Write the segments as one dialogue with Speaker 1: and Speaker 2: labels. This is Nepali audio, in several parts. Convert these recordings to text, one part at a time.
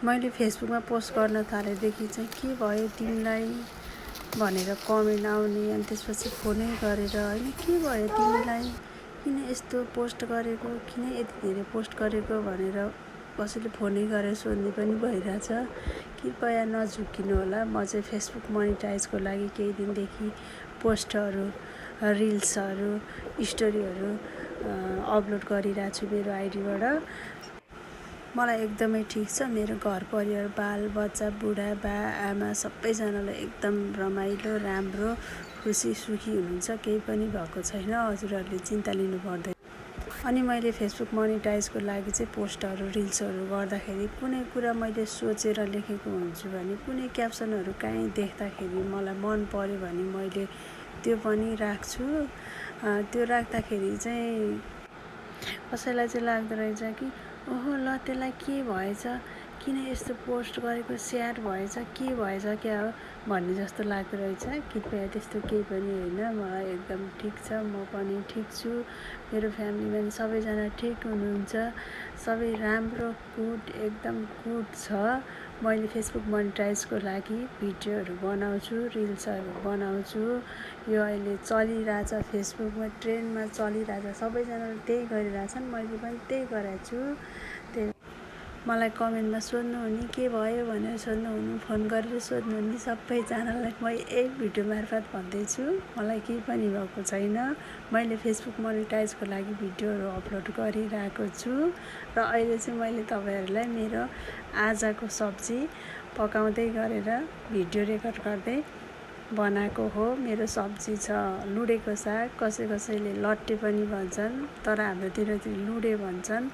Speaker 1: मैले फेसबुकमा पोस्ट गर्न थालेदेखि चाहिँ के भयो तिमीलाई भनेर कमेन्ट आउने, अनि त्यसपछि फोनै गरेर होइन के भयो तिमीलाई, किन यस्तो पोस्ट गरेको, किन यति धेरै पोस्ट गरेको भनेर कसैले फोनै गरेर सोध्ने पनि भइरहेछ। कृपया नझुक्किनु होला। म चाहिँ फेसबुक मोनिटाइजको लागि केही दिनदेखि पोस्टहरू, रिल्सहरू, स्टोरीहरू अपलोड गरिरहेको छु मेरो आइडीबाट। मलाई एकदमै ठिक छ। मेरो घर परिवार, बाल बच्चा, बुढा बा आमा सबैजनालाई एकदम रमाइलो, राम्रो, खुसी सुखी हुनुहुन्छ। केही पनि भएको छैन। हजुरहरूले चिन्ता लिनु पर्दैन। अनि मैले फेसबुक मोनिटाइजको लागि चाहिँ पोस्टहरू, रिल्सहरू गर्दाखेरि कुनै कुरा मैले सोचेर लेखेको हुन्छु भने, कुनै क्याप्सनहरू कहीँ देख्दाखेरि मलाई मन पर्यो भने मैले त्यो पनि राख्छु। त्यो राख्दाखेरि चाहिँ कसैलाई चाहिँ लाग्दो रहेछ कि ओहो ल त्यसलाई के भएछ, किन यस्तो पोस्ट गरेको, सेयर भएछ, के भएछ क्या हो भन्ने जस्तो लाग्दो रहेछ। कृपया त्यस्तो केही पनि होइन। मलाई एकदम ठिक छ। म पनि ठिक छु। मेरो फ्यामिलीमा पनि सबैजना ठिक हुनुहुन्छ। सबै राम्रो, गुड, एकदम गुड छ। मैले फेसबुक मोनिटाइजको लागि भिडियोहरू बनाउँछु, रिल्सहरू बनाउँछु। यो अहिले चलिरहेछ, फेसबुकमा ट्रेन्डमा चलिरहेछ। सबैजनाले त्यही गरिरहेछन्, मैले पनि त्यही गरेको छु। त्यही मलाई कमेन्टमा सोध्नुहुने के भयो भनेर सोध्नुहुने, फोन गरेर सोध्नुहुने सबैजनालाई म यही भिडियो मार्फत भन्दैछु, मलाई केही पनि भएको छैन। मैले फेसबुक मोनिटाइजको लागि भिडियोहरू अपलोड गरिरहेको छु र अहिले चाहिँ मैले तपाईँहरूलाई मेरो आजको सब्जी पकाउँदै गरेर भिडियो रेकर्ड गर्दै बनाएको हो। मेरो सब्जी छ लुडेको साग, कसैले लट्टे पनि भन्छन्, तर हाम्रोतिर चाहिँ लुडे भन्छन्।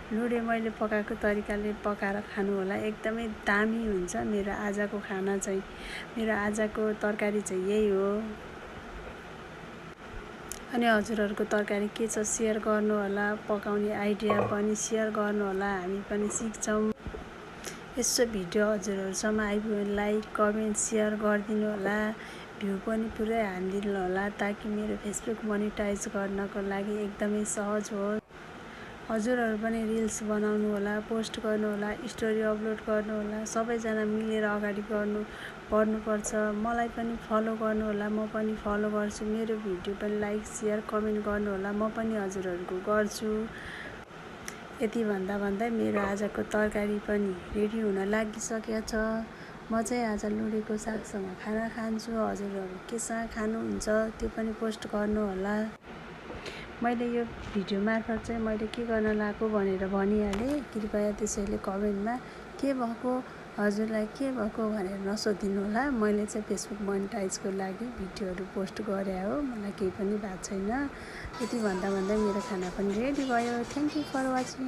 Speaker 1: लुडे मैले पकाएको तरिकाले पकाएर खानु होला, एकदमै दामी हुन्छ। मेरो आजको खाना चाहिँ, मेरो आजको तरकारी चाहिँ यही हो। अनि हजुरहरूको तरकारी के छ सेयर गर्नु होला, पकाउने आइडिया पनि सेयर गर्नु होला, हामी पनि सिक्छौँ। यसो भिडियो हजुरहरूसम्म आइपुग्यो भने लाइक, कमेन्ट, सेयर गरिदिनु होला। भ्यू पनि पुरै हानिदिनु होला, ताकि मेरो फेसबुक मोनिटाइज गर्नको लागि एकदमै सहज होस्। हजुरहरू पनि रिल्स बनाउनु होला, पोस्ट गर्नु होला, स्टोरी अपलोड गर्नु होला। सबैजना मिलेर अगाडि बढ्नुपर्छ। मलाई पनि फलो गर्नु होला, म पनि फलो गर्छु। मेरो भिडियो पनि लाइक, सेयर, कमेन्ट गर्नु होला, म पनि हजुरहरूको गर्छु। यति भन्दै मेरो आजको तरकारी पनि रेडी हुन लागिसकेको छ। म चाहिँ आज लुडेको सागसँग खाना खान्छु। हजुरहरू केसँग खानुहुन्छ त्यो पनि पोस्ट गर्नु होला। मैले यो भिडियो मार्फत चाहिँ मैले के गर्न लागेको भनेर भनिहालेँ। कृपया त्यसैले कमेन्टमा के भएको, हजुरलाई के भएको भनेर नसोधिनु होला। मैले चाहिँ फेसबुक मोनिटाइजको लागि भिडियोहरू पोस्ट गरे हो, मलाई केही पनि भएको छैन। यति भन्दै मेरो खाना पनि रेडी भयो। Thank you for watching.